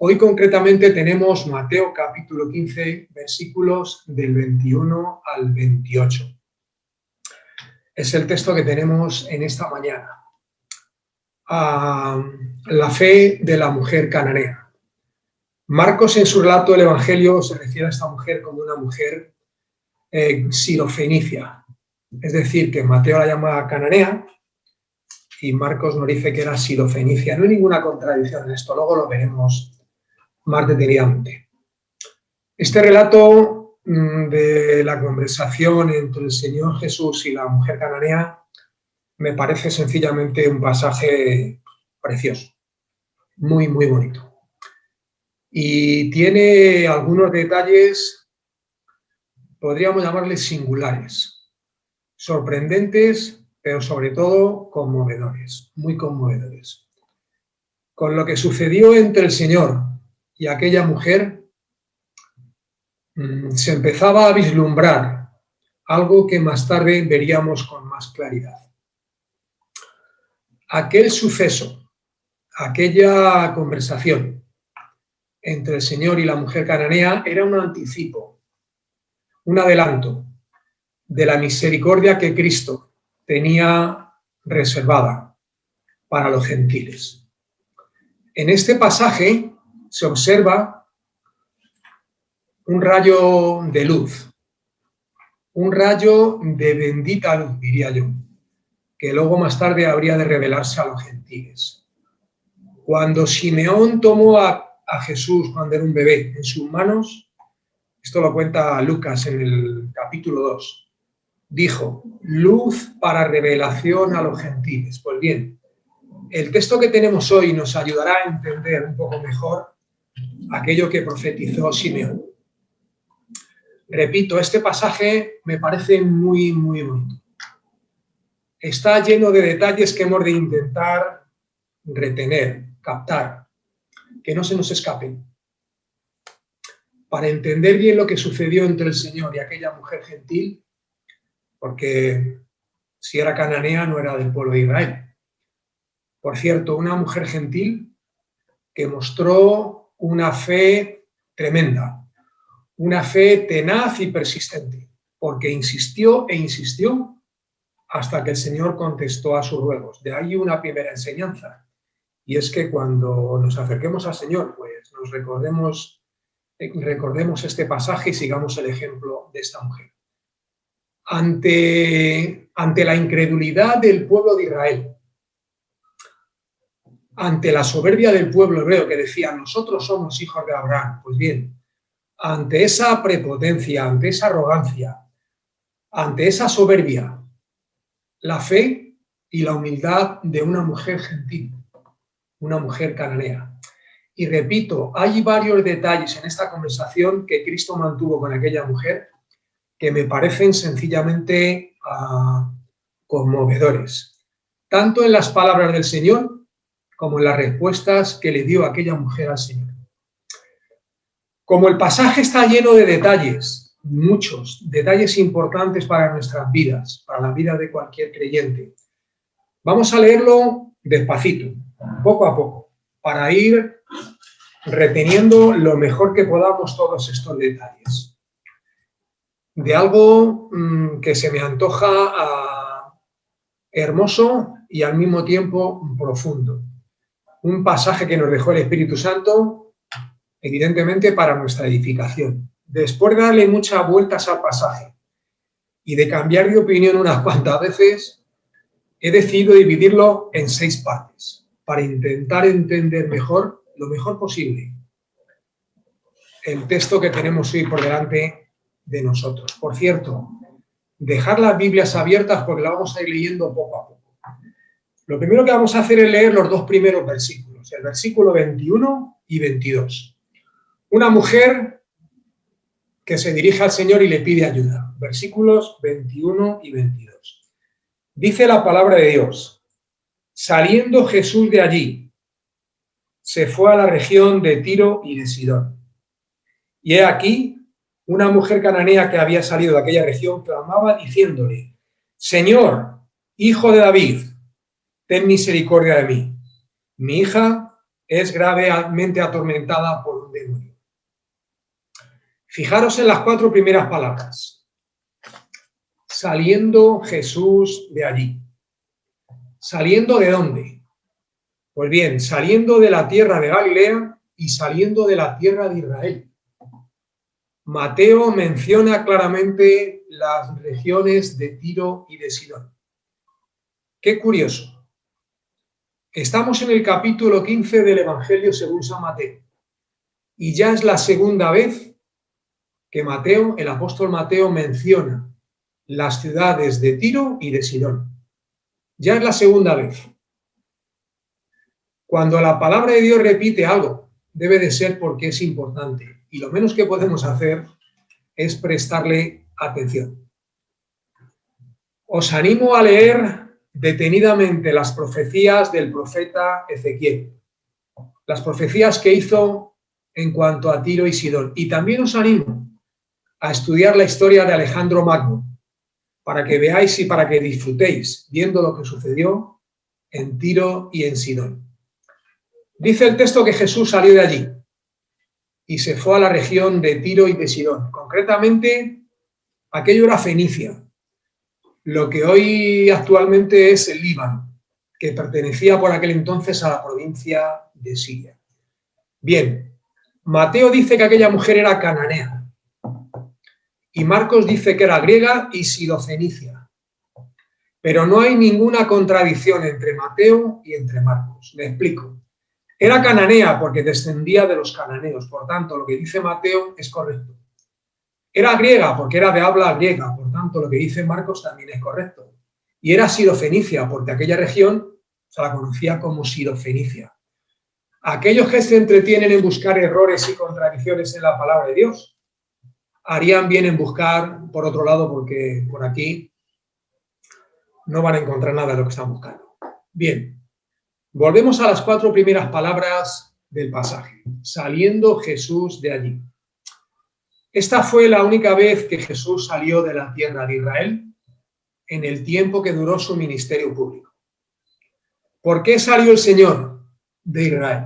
Hoy concretamente tenemos Mateo capítulo 15, versículos del 21 al 28. Es el texto que tenemos en esta mañana. La fe de la mujer cananea. Marcos en su relato del Evangelio se refiere a esta mujer como una mujer sirofenicia. Es decir, que Mateo la llama cananea y Marcos nos dice que era sirofenicia. No hay ninguna contradicción en esto, luego lo veremos más detenidamente. Este relato de la conversación entre el Señor Jesús y la mujer cananea me parece sencillamente un pasaje precioso, muy, muy bonito. Y tiene algunos detalles, podríamos llamarles singulares, sorprendentes, pero sobre todo conmovedores, muy conmovedores. Con lo que sucedió entre el Señor y aquella mujer, se empezaba a vislumbrar algo que más tarde veríamos con más claridad. Aquel suceso, aquella conversación entre el Señor y la mujer cananea era un anticipo, un adelanto de la misericordia que Cristo tenía reservada para los gentiles. En este pasaje se observa un rayo de luz, un rayo de bendita luz, diría yo, que luego más tarde habría de revelarse a los gentiles. Cuando Simeón tomó a Jesús cuando era un bebé en sus manos, esto lo cuenta Lucas en el capítulo 2, dijo, luz para revelación a los gentiles. Pues bien, el texto que tenemos hoy nos ayudará a entender un poco mejor aquello que profetizó Simeón. Repito, este pasaje me parece muy, muy bonito. Está lleno de detalles que hemos de intentar retener, captar, que no se nos escapen. Para entender bien lo que sucedió entre el Señor y aquella mujer gentil, porque si era cananea no era del pueblo de Israel. Por cierto, una mujer gentil que mostró una fe tremenda, una fe tenaz y persistente, porque insistió e insistió hasta que el Señor contestó a sus ruegos. De ahí una primera enseñanza, y es que cuando nos acerquemos al Señor, pues nos recordemos este pasaje y sigamos el ejemplo de esta mujer. Ante la incredulidad del pueblo de Israel, ante la soberbia del pueblo hebreo que decía, nosotros somos hijos de Abraham, pues bien, ante esa prepotencia, ante esa arrogancia, ante esa soberbia, la fe y la humildad de una mujer gentil, una mujer cananea. Y repito, hay varios detalles en esta conversación que Cristo mantuvo con aquella mujer que me parecen sencillamente conmovedores, tanto en las palabras del Señor como en las respuestas que le dio aquella mujer al Señor. Como el pasaje está lleno de detalles, muchos detalles importantes para nuestras vidas, para la vida de cualquier creyente, vamos a leerlo despacito, poco a poco, para ir reteniendo lo mejor que podamos todos estos detalles. De algo que se me antoja hermoso y al mismo tiempo profundo. Un pasaje que nos dejó el Espíritu Santo, evidentemente para nuestra edificación. Después de darle muchas vueltas al pasaje y de cambiar de opinión unas cuantas veces, he decidido dividirlo en 6 partes para intentar entender mejor, lo mejor posible, el texto que tenemos hoy por delante de nosotros. Por cierto, dejar las Biblias abiertas porque la vamos a ir leyendo poco a poco. Lo primero que vamos a hacer es leer los 2 primeros versículos, el versículo 21 y 22. Una mujer que se dirige al Señor y le pide ayuda. Versículos 21 y 22. Dice la palabra de Dios, saliendo Jesús de allí, se fue a la región de Tiro y de Sidón. Y he aquí, una mujer cananea que había salido de aquella región clamaba diciéndole, Señor, hijo de David, ten misericordia de mí. Mi hija es gravemente atormentada por un demonio. Fijaros en las 4 primeras palabras. Saliendo Jesús de allí. ¿Saliendo de dónde? Pues bien, saliendo de la tierra de Galilea y saliendo de la tierra de Israel. Mateo menciona claramente las regiones de Tiro y de Sidón. Qué curioso. Estamos en el capítulo 15 del Evangelio según San Mateo. Y ya es la segunda vez que Mateo, el apóstol Mateo, menciona las ciudades de Tiro y de Sidón. Ya es la segunda vez. Cuando la palabra de Dios repite algo, debe de ser porque es importante. Y lo menos que podemos hacer es prestarle atención. Os animo a leer detenidamente las profecías del profeta Ezequiel. Las profecías que hizo en cuanto a Tiro y Sidón. Y también os animo a estudiar la historia de Alejandro Magno, para que veáis y para que disfrutéis viendo lo que sucedió en Tiro y en Sidón. Dice el texto que Jesús salió de allí y se fue a la región de Tiro y de Sidón. Concretamente, aquello era Fenicia, lo que hoy actualmente es el Líbano, que pertenecía por aquel entonces a la provincia de Siria. Bien, Mateo dice que aquella mujer era cananea, y Marcos dice que era griega y sidofenicia. Pero no hay ninguna contradicción entre Mateo y entre Marcos. Me explico. Era cananea porque descendía de los cananeos, por tanto, lo que dice Mateo es correcto. Era griega porque era de habla griega, por tanto, lo que dice Marcos también es correcto. Y era sidofenicia porque aquella región se la conocía como Sidofenicia. Aquellos que se entretienen en buscar errores y contradicciones en la palabra de Dios, harían bien en buscar por otro lado, porque por aquí no van a encontrar nada de lo que están buscando. Bien, volvemos a las 4 primeras palabras del pasaje. Saliendo Jesús de allí. Esta fue la única vez que Jesús salió de la tierra de Israel en el tiempo que duró su ministerio público. ¿Por qué salió el Señor de Israel?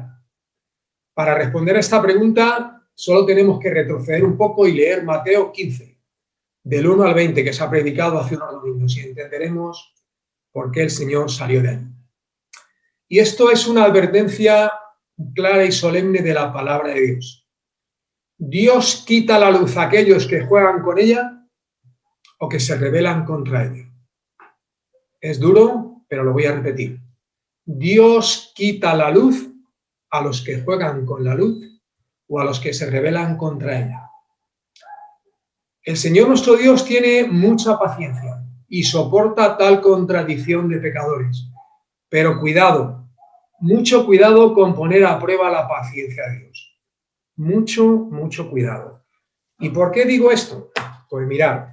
Para responder a esta pregunta, solo tenemos que retroceder un poco y leer Mateo 15, del 1 al 20, que se ha predicado hace unos domingos, y entenderemos por qué el Señor salió de allí. Y esto es una advertencia clara y solemne de la palabra de Dios. Dios quita la luz a aquellos que juegan con ella o que se rebelan contra ella. Es duro, pero lo voy a repetir. Dios quita la luz a los que juegan con la luz o a los que se rebelan contra ella. El Señor nuestro Dios tiene mucha paciencia y soporta tal contradicción de pecadores. Pero cuidado, mucho cuidado con poner a prueba la paciencia de Dios. Mucho cuidado. ¿Y por qué digo esto? Pues mirad,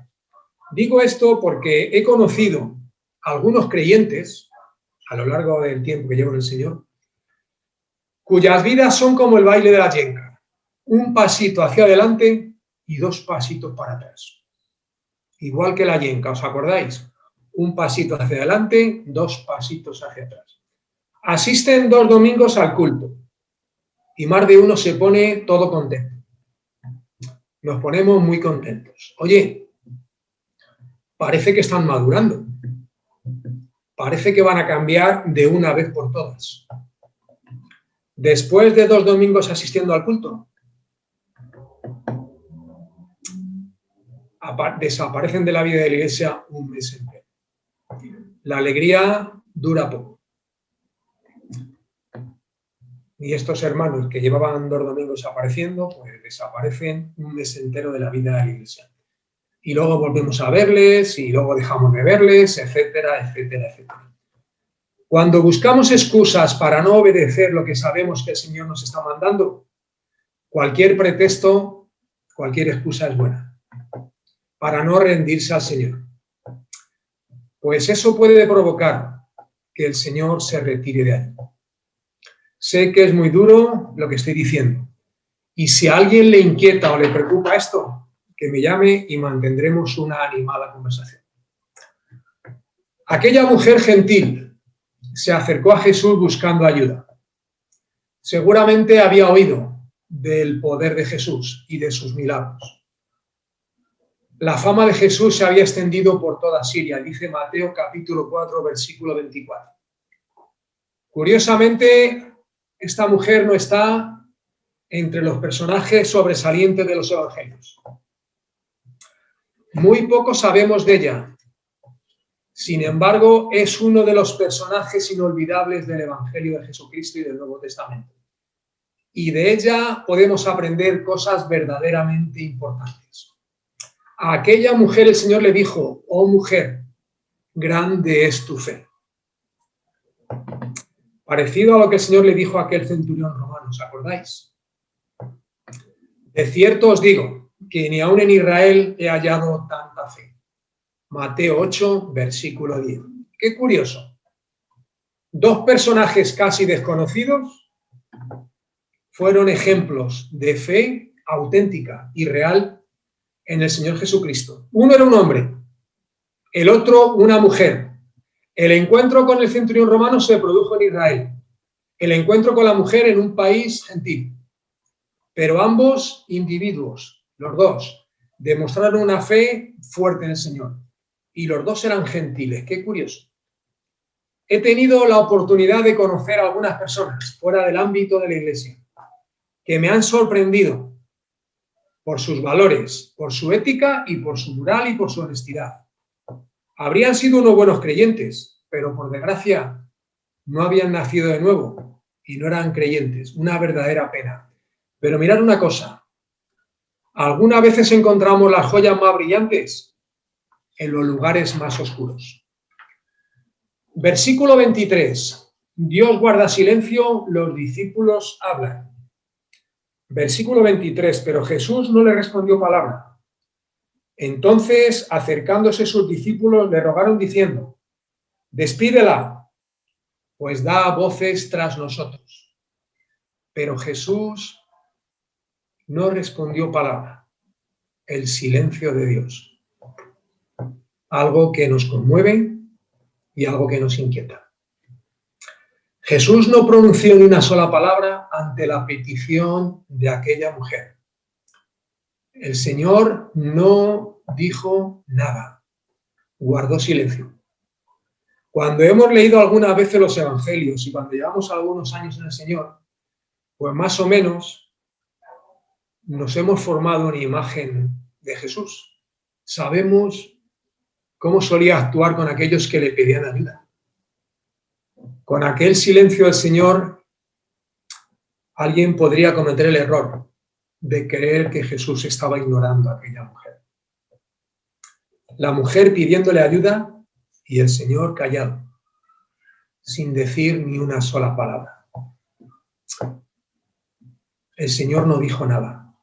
digo esto porque he conocido a algunos creyentes a lo largo del tiempo que llevo en el Señor, cuyas vidas son como el baile de la yenca. Un pasito hacia adelante y 2 pasitos para atrás. Igual que la yenca, ¿os acordáis? Un pasito hacia adelante, 2 pasitos hacia atrás. Asisten 2 domingos al culto y más de uno se pone todo contento. Nos ponemos muy contentos. Oye, parece que están madurando. Parece que van a cambiar de una vez por todas. Después de 2 domingos asistiendo al culto, desaparecen de la vida de la iglesia un mes entero. La alegría dura poco. Y estos hermanos que llevaban 2 domingos apareciendo, pues desaparecen un mes entero de la vida de la iglesia. Y luego volvemos a verles, y luego dejamos de verles, etcétera, etcétera, etcétera. Cuando buscamos excusas para no obedecer lo que sabemos que el Señor nos está mandando, cualquier pretexto, cualquier excusa es buena, para no rendirse al Señor. Pues eso puede provocar que el Señor se retire de ahí. Sé que es muy duro lo que estoy diciendo. Y si a alguien le inquieta o le preocupa esto, que me llame y mantendremos una animada conversación. Aquella mujer gentil se acercó a Jesús buscando ayuda. Seguramente había oído del poder de Jesús y de sus milagros. La fama de Jesús se había extendido por toda Siria, dice Mateo capítulo 4, versículo 24. Curiosamente, esta mujer no está entre los personajes sobresalientes de los evangelios. Muy poco sabemos de ella. Sin embargo, es uno de los personajes inolvidables del Evangelio de Jesucristo y del Nuevo Testamento. Y de ella podemos aprender cosas verdaderamente importantes. A aquella mujer el Señor le dijo: oh mujer, grande es tu fe. Parecido a lo que el Señor le dijo a aquel centurión romano, ¿os acordáis? De cierto os digo que ni aun en Israel he hallado tanta fe. Mateo 8, versículo 10. Qué curioso. Dos personajes casi desconocidos fueron ejemplos de fe auténtica y real en el Señor Jesucristo. Uno era un hombre, el otro una mujer. El encuentro con el centurión romano se produjo en Israel. El encuentro con la mujer en un país gentil. Pero ambos individuos, los dos, demostraron una fe fuerte en el Señor. Y los dos eran gentiles. Qué curioso. He tenido la oportunidad de conocer a algunas personas fuera del ámbito de la iglesia que me han sorprendido por sus valores, por su ética y por su moral y por su honestidad. Habrían sido unos buenos creyentes, pero por desgracia no habían nacido de nuevo y no eran creyentes. Una verdadera pena. Pero mirad una cosa. Algunas veces encontramos las joyas más brillantes en los lugares más oscuros. Versículo 23. Dios guarda silencio, los discípulos hablan. Versículo 23. Pero Jesús no le respondió palabra. Entonces, acercándose sus discípulos, le rogaron diciendo: despídela, pues da voces tras nosotros. Pero Jesús no respondió palabra. El silencio de Dios. Algo que nos conmueve y algo que nos inquieta. Jesús no pronunció ni una sola palabra ante la petición de aquella mujer. El Señor no dijo nada, guardó silencio. Cuando hemos leído algunas veces los evangelios y cuando llevamos algunos años en el Señor, pues más o menos nos hemos formado una imagen de Jesús. Sabemos cómo solía actuar con aquellos que le pedían ayuda. Con aquel silencio del Señor, alguien podría cometer el error de creer que Jesús estaba ignorando a aquella mujer. La mujer pidiéndole ayuda y el Señor callado, sin decir ni una sola palabra. El Señor no dijo nada.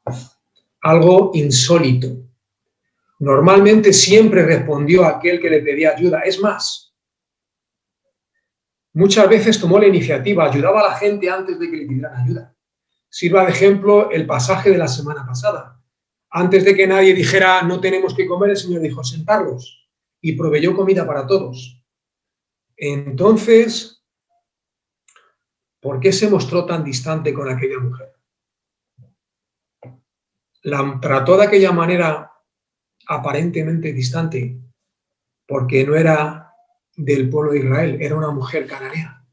Algo insólito. Normalmente siempre respondió a aquel que le pedía ayuda. Es más, muchas veces tomó la iniciativa, ayudaba a la gente antes de que le pidieran ayuda. Sirva de ejemplo el pasaje de la semana pasada. Antes de que nadie dijera no tenemos que comer, el Señor dijo sentarlos y proveyó comida para todos. Entonces, ¿por qué se mostró tan distante con aquella mujer? La trató de aquella manera aparentemente distante porque no era del pueblo de Israel, era una mujer cananea.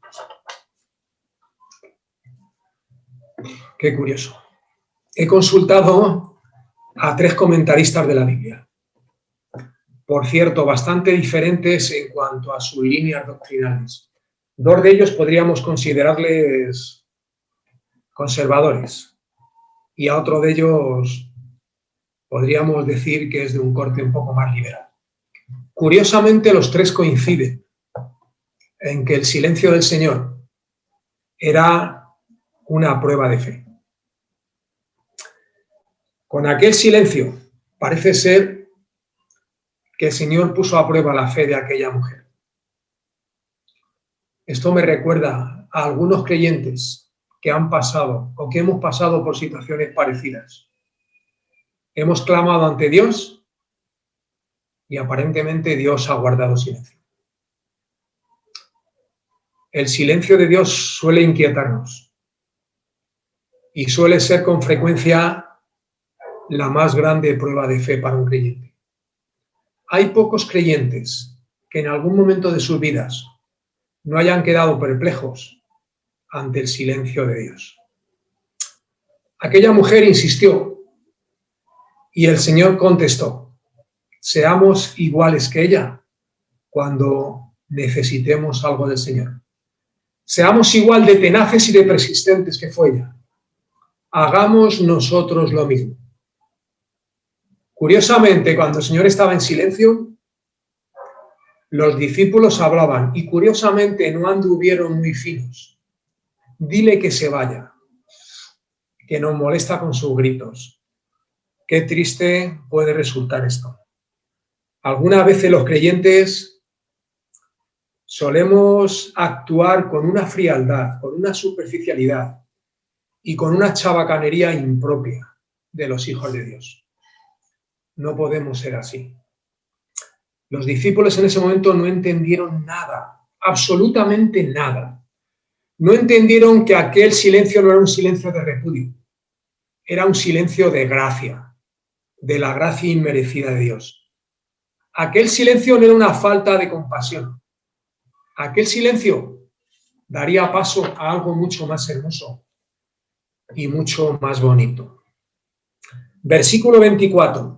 Qué curioso. He consultado a 3 comentaristas de la Biblia. Por cierto, bastante diferentes en cuanto a sus líneas doctrinales. 2 de ellos podríamos considerarles conservadores y a otro de ellos podríamos decir que es de un corte un poco más liberal. Curiosamente, los 3 coinciden en que el silencio del Señor era una prueba de fe. Con aquel silencio parece ser que el Señor puso a prueba la fe de aquella mujer. Esto me recuerda a algunos creyentes que han pasado o que hemos pasado por situaciones parecidas. Hemos clamado ante Dios y aparentemente Dios ha guardado silencio. El silencio de Dios suele inquietarnos. y suele ser con frecuencia la más grande prueba de fe para un creyente. Hay pocos creyentes que en algún momento de sus vidas no hayan quedado perplejos ante el silencio de Dios. Aquella mujer insistió y el Señor contestó: seamos iguales que ella cuando necesitemos algo del Señor. Seamos igual de tenaces y de persistentes que fue ella. Hagamos nosotros lo mismo. Curiosamente, cuando el Señor estaba en silencio, los discípulos hablaban y curiosamente no anduvieron muy finos. Dile que se vaya, que nos molesta con sus gritos. Qué triste puede resultar esto. Algunas veces los creyentes solemos actuar con una frialdad, con una superficialidad y con una chabacanería impropia de los hijos de Dios. No podemos ser así. Los discípulos en ese momento no entendieron nada, absolutamente nada. No entendieron que aquel silencio no era un silencio de repudio, era un silencio de gracia, de la gracia inmerecida de Dios. Aquel silencio no era una falta de compasión. Aquel silencio daría paso a algo mucho más hermoso y mucho más bonito. Versículo 24.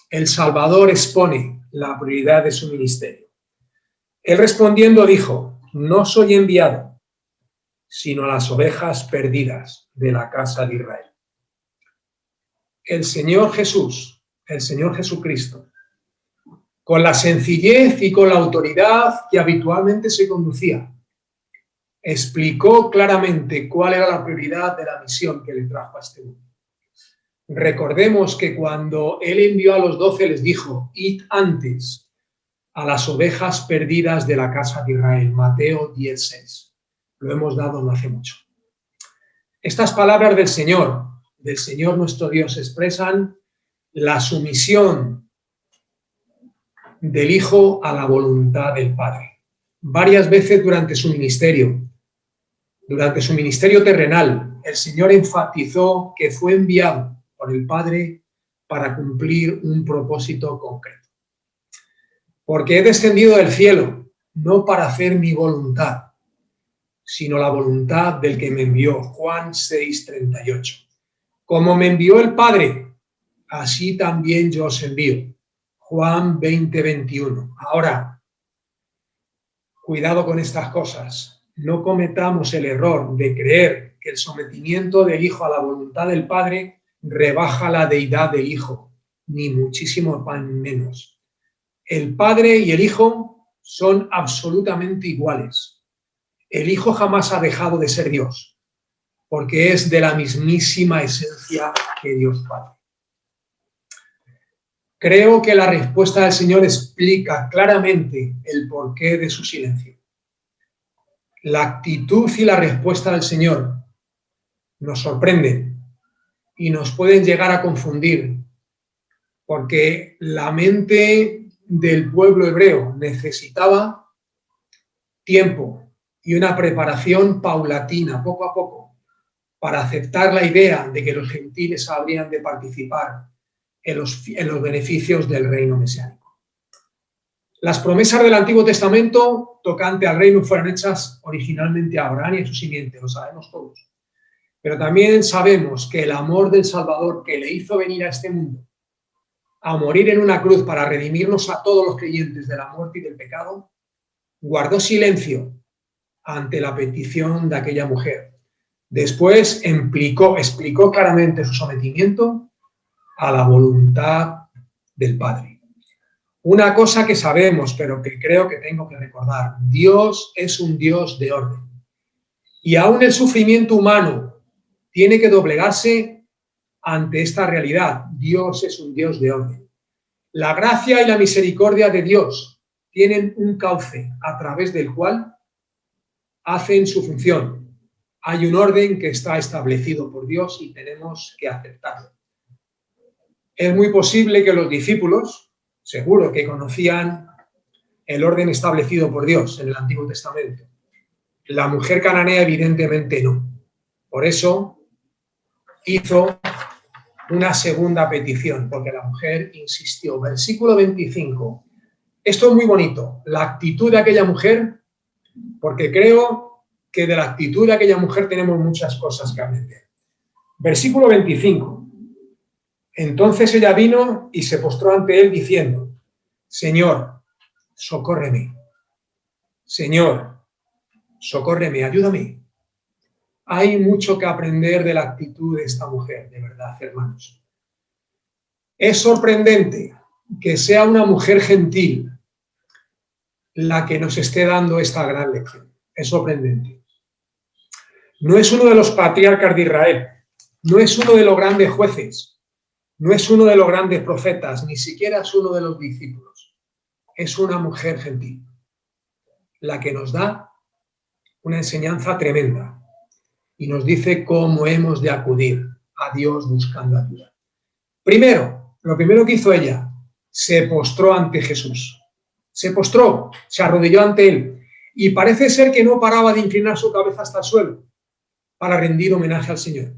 El Salvador expone la prioridad de su ministerio. Él respondiendo dijo: no soy enviado, sino a las ovejas perdidas de la casa de Israel. El Señor Jesús, el Señor Jesucristo, con la sencillez y con la autoridad que habitualmente se conducía, explicó claramente cuál era la prioridad de la misión que le trajo a este mundo. Recordemos que cuando Él envió a los 12 les dijo: id antes a las ovejas perdidas de la casa de Israel. Mateo 10:6. Lo hemos dado no hace mucho. Estas palabras del Señor nuestro Dios, expresan la sumisión del Hijo a la voluntad del Padre. Varias veces durante su ministerio terrenal, el Señor enfatizó que fue enviado por el Padre para cumplir un propósito concreto. Porque he descendido del cielo, no para hacer mi voluntad, sino la voluntad del que me envió. Juan 6:38. Como me envió el Padre, así también yo os envío. Juan 20:21. Ahora, cuidado con estas cosas. No cometamos el error de creer que el sometimiento del Hijo a la voluntad del Padre rebaja la deidad del Hijo, ni muchísimo menos. El Padre y el Hijo son absolutamente iguales. El Hijo jamás ha dejado de ser Dios, porque es de la mismísima esencia que Dios Padre. Creo que la respuesta del Señor explica claramente el porqué de su silencio. La actitud y la respuesta del Señor nos sorprenden y nos pueden llegar a confundir, porque la mente del pueblo hebreo necesitaba tiempo y una preparación paulatina, poco a poco, para aceptar la idea de que los gentiles habrían de participar en los beneficios del reino mesiánico. Las promesas del Antiguo Testamento tocante al reino fueron hechas originalmente a Abraham y a su simiente, lo sabemos todos. Pero también sabemos que el amor del Salvador, que le hizo venir a este mundo a morir en una cruz para redimirnos a todos los creyentes de la muerte y del pecado, guardó silencio ante la petición de aquella mujer. Después explicó claramente su sometimiento a la voluntad del Padre. Una cosa que sabemos, pero que creo que tengo que recordar: Dios es un Dios de orden. Y aún el sufrimiento humano tiene que doblegarse ante esta realidad. Dios es un Dios de orden. La gracia y la misericordia de Dios tienen un cauce a través del cual hacen su función. Hay un orden que está establecido por Dios y tenemos que aceptarlo. Es muy posible que los discípulos, seguro que conocían el orden establecido por Dios en el Antiguo Testamento. La mujer cananea evidentemente no. Por eso hizo una segunda petición, porque la mujer insistió. Versículo 25. Esto es muy bonito, la actitud de aquella mujer, porque creo que de la actitud de aquella mujer tenemos muchas cosas que aprender. Versículo 25. Entonces ella vino y se postró ante él diciendo: Señor, socórreme. Señor, socórreme, ayúdame. Hay mucho que aprender de la actitud de esta mujer, de verdad, hermanos. Es sorprendente que sea una mujer gentil la que nos esté dando esta gran lección. Es sorprendente. No es uno de los patriarcas de Israel, no es uno de los grandes jueces, no es uno de los grandes profetas, ni siquiera es uno de los discípulos. Es una mujer gentil, la que nos da una enseñanza tremenda y nos dice cómo hemos de acudir a Dios buscando ayuda. Primero, lo primero que hizo ella, se postró ante Jesús. Se postró, se arrodilló ante él y parece ser que no paraba de inclinar su cabeza hasta el suelo para rendir homenaje al Señor.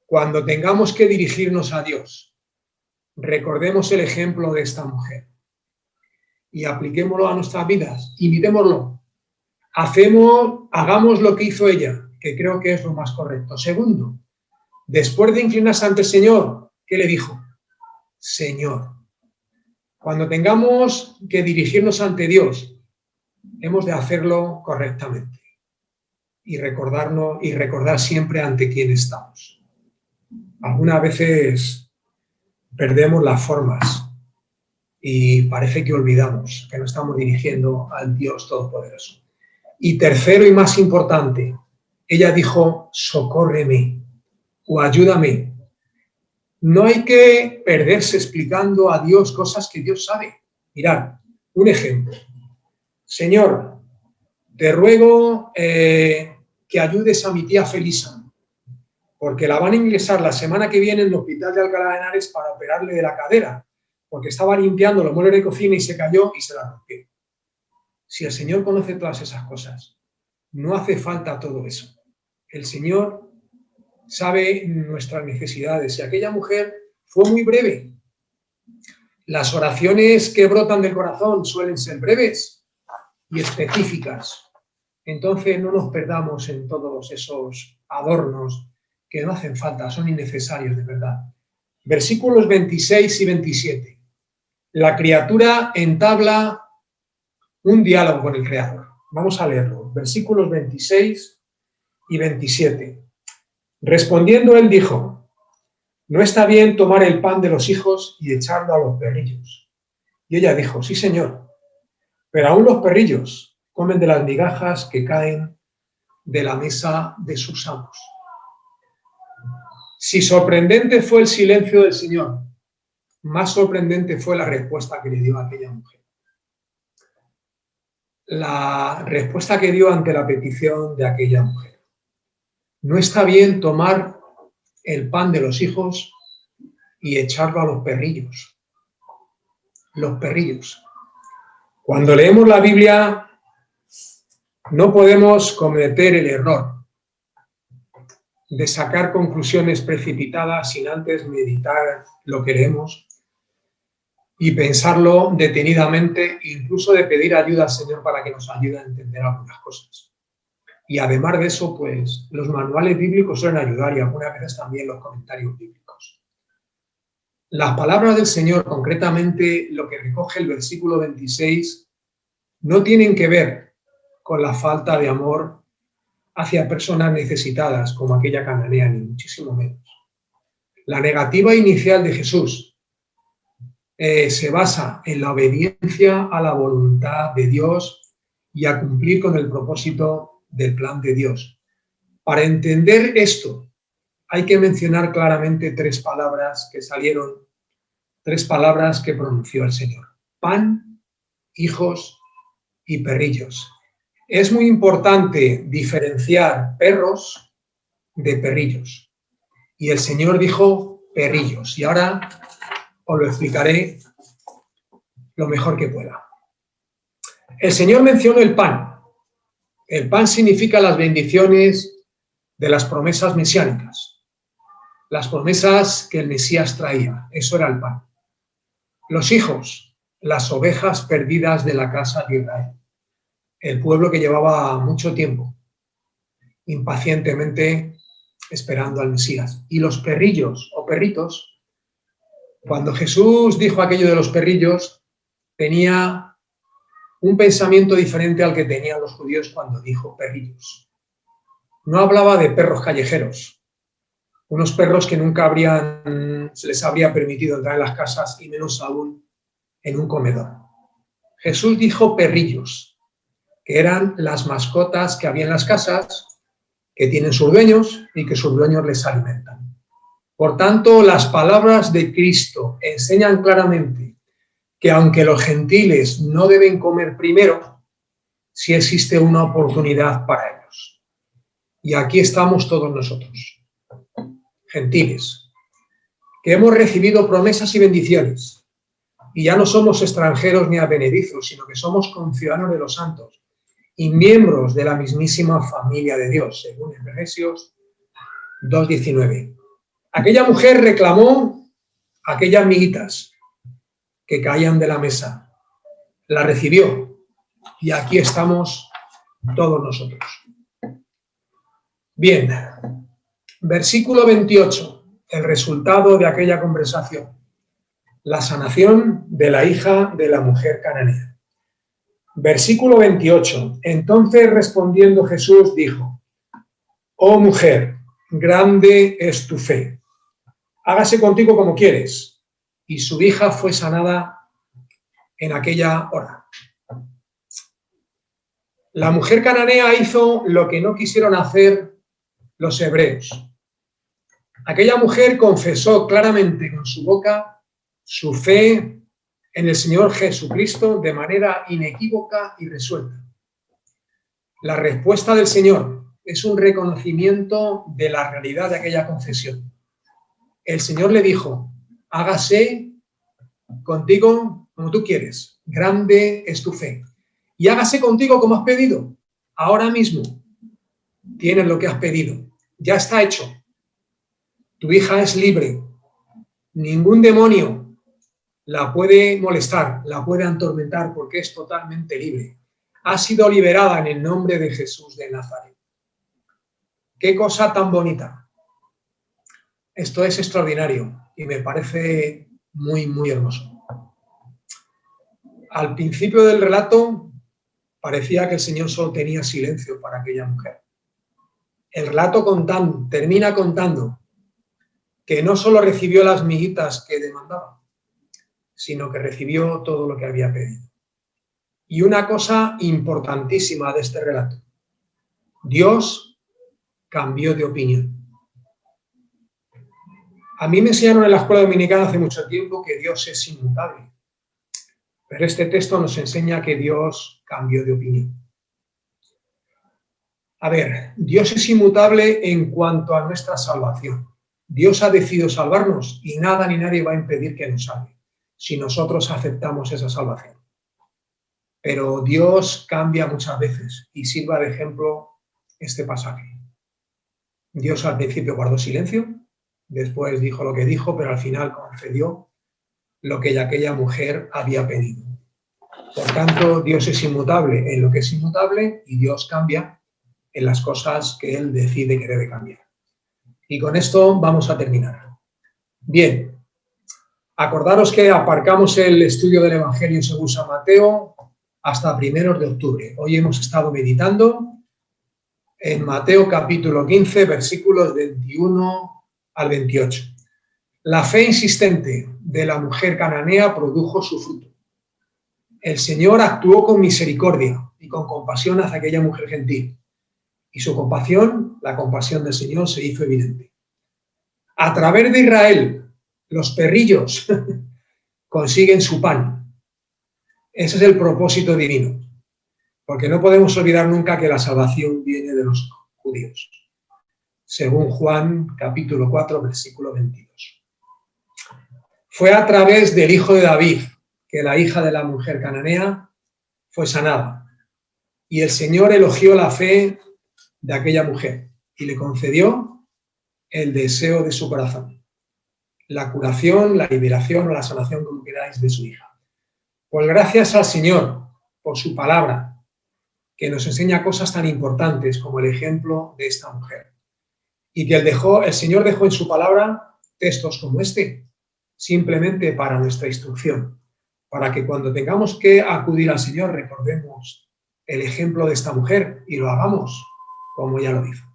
Cuando tengamos que dirigirnos a Dios, recordemos el ejemplo de esta mujer y apliquémoslo a nuestras vidas, imitémoslo. Hagamos lo que hizo ella, que creo que es lo más correcto. Segundo, después de inclinarse ante el Señor, ¿qué le dijo? Señor. Cuando tengamos que dirigirnos ante Dios, hemos de hacerlo correctamente y recordar siempre ante quién estamos. Algunas veces perdemos las formas y parece que olvidamos que nos estamos dirigiendo al Dios Todopoderoso. Y tercero y más importante, ella dijo: socórreme o ayúdame. No hay que perderse explicando a Dios cosas que Dios sabe. Mirad, un ejemplo. Señor, te ruego que ayudes a mi tía Felisa, porque la van a ingresar la semana que viene en el hospital de Alcalá de Henares para operarle de la cadera, porque estaba limpiando los muebles de cocina y se cayó y se la rompió. Si el Señor conoce todas esas cosas, no hace falta todo eso. El Señor sabe nuestras necesidades y aquella mujer fue muy breve. Las oraciones que brotan del corazón suelen ser breves y específicas. Entonces no nos perdamos en todos esos adornos que no hacen falta, son innecesarios de verdad. Versículos 26 y 27. La criatura entabla un diálogo con el Creador. Vamos a leerlo. Versículos 26 y 27. Respondiendo él dijo: no está bien tomar el pan de los hijos y echarlo a los perrillos. Y ella dijo: sí, Señor, pero aún los perrillos comen de las migajas que caen de la mesa de sus amos. Si sorprendente fue el silencio del Señor, más sorprendente fue la respuesta que le dio a aquella mujer. La respuesta que dio ante la petición de aquella mujer. No está bien tomar el pan de los hijos y echarlo a los perrillos. Los perrillos. Cuando leemos la Biblia, no podemos cometer el error de sacar conclusiones precipitadas sin antes meditar lo que leemos y pensarlo detenidamente, incluso de pedir ayuda al Señor para que nos ayude a entender algunas cosas. Y además de eso, pues los manuales bíblicos suelen ayudar y algunas veces también los comentarios bíblicos. Las palabras del Señor, concretamente lo que recoge el versículo 26, no tienen que ver con la falta de amor hacia personas necesitadas como aquella cananea, ni muchísimo menos. La negativa inicial de Jesús se basa en la obediencia a la voluntad de Dios y a cumplir con el propósito del plan de Dios. Para entender esto, hay que mencionar claramente tres palabras que pronunció el Señor: pan, hijos y perrillos. Es muy importante diferenciar perros de perrillos. Y el Señor dijo perrillos. Y ahora os lo explicaré lo mejor que pueda. El Señor mencionó el pan. El pan significa las bendiciones de las promesas mesiánicas. las promesas que el Mesías traía. Eso era el pan. Los hijos, las ovejas perdidas de la casa de Israel. El pueblo que llevaba mucho tiempo impacientemente esperando al Mesías. Y los perrillos o perritos, cuando Jesús dijo aquello de los perrillos, tenía un pensamiento diferente al que tenían los judíos cuando dijo perrillos. No hablaba de perros callejeros, unos perros que nunca se les habría permitido entrar en las casas y menos aún en un comedor. Jesús dijo perrillos, que eran las mascotas que había en las casas, que tienen sus dueños y que sus dueños les alimentan. Por tanto, las palabras de Cristo enseñan claramente que aunque los gentiles no deben comer primero, sí existe una oportunidad para ellos. Y aquí estamos todos nosotros, gentiles, que hemos recibido promesas y bendiciones, y ya no somos extranjeros ni advenedizos, sino que somos conciudadanos de los santos y miembros de la mismísima familia de Dios, según Efesios 2:19. Aquella mujer reclamó aquellas miguitas que caían de la mesa, la recibió, y aquí estamos todos nosotros. Bien, versículo 28, el resultado de aquella conversación, la sanación de la hija de la mujer cananea. Versículo 28, entonces respondiendo Jesús dijo, oh mujer, grande es tu fe, hágase contigo como quieres. Y su hija fue sanada en aquella hora. La mujer cananea hizo lo que no quisieron hacer los hebreos. Aquella mujer confesó claramente con su boca su fe en el Señor Jesucristo de manera inequívoca y resuelta. La respuesta del Señor es un reconocimiento de la realidad de aquella confesión. El Señor le dijo, hágase contigo como tú quieres, grande es tu fe. Y hágase contigo como has pedido. Ahora mismo tienes lo que has pedido. Ya está hecho. Tu hija es libre. Ningún demonio la puede molestar, la puede atormentar porque es totalmente libre. Ha sido liberada en el nombre de Jesús de Nazaret. ¡Qué cosa tan bonita! Esto es extraordinario y me parece muy, muy hermoso. Al principio del relato parecía que el Señor solo tenía silencio para aquella mujer. El relato termina contando que no solo recibió las miguitas que demandaba, sino que recibió todo lo que había pedido. Y una cosa importantísima de este relato, Dios cambió de opinión. A mí me enseñaron en la escuela dominicana hace mucho tiempo que Dios es inmutable, pero este texto nos enseña que Dios cambió de opinión. A ver, Dios es inmutable en cuanto a nuestra salvación. Dios ha decidido salvarnos y nada ni nadie va a impedir que nos salve, si nosotros aceptamos esa salvación. Pero Dios cambia muchas veces y sirva de ejemplo este pasaje. Dios al principio guardó silencio, después dijo lo que dijo, pero al final concedió lo que aquella mujer había pedido. Por tanto, Dios es inmutable en lo que es inmutable y Dios cambia en las cosas que Él decide que debe cambiar. Y con esto vamos a terminar. Bien, acordaros que aparcamos el estudio del Evangelio según San Mateo hasta 1 de octubre. Hoy hemos estado meditando en Mateo capítulo 15, versículos 21 al 28. La fe insistente de la mujer cananea produjo su fruto. El Señor actuó con misericordia y con compasión hacia aquella mujer gentil. Y su compasión, la compasión del Señor, se hizo evidente. A través de Israel, los perrillos consiguen su pan. Ese es el propósito divino. Porque no podemos olvidar nunca que la salvación viene de los judíos. Según Juan, capítulo 4, versículo 22. Fue a través del hijo de David que la hija de la mujer cananea fue sanada. Y el Señor elogió la fe de aquella mujer y le concedió el deseo de su corazón, la curación, la liberación o la sanación, como queráis, de su hija. Pues gracias al Señor por su palabra, que nos enseña cosas tan importantes como el ejemplo de esta mujer. Y que el Señor dejó en su palabra textos como este, simplemente para nuestra instrucción, para que cuando tengamos que acudir al Señor recordemos el ejemplo de esta mujer y lo hagamos como ella lo hizo.